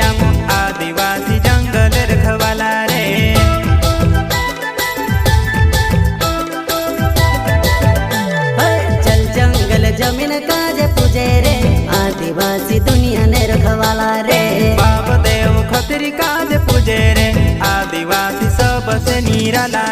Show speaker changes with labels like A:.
A: आम आदिवासी जंगल रखवाला रे।
B: चल जंगल जमीन काज पूजे रे आदिवासी दुनिया ने रखवाला रे।
A: बाप देव खतरी काज पूजे रे आदिवासी सबसे निराला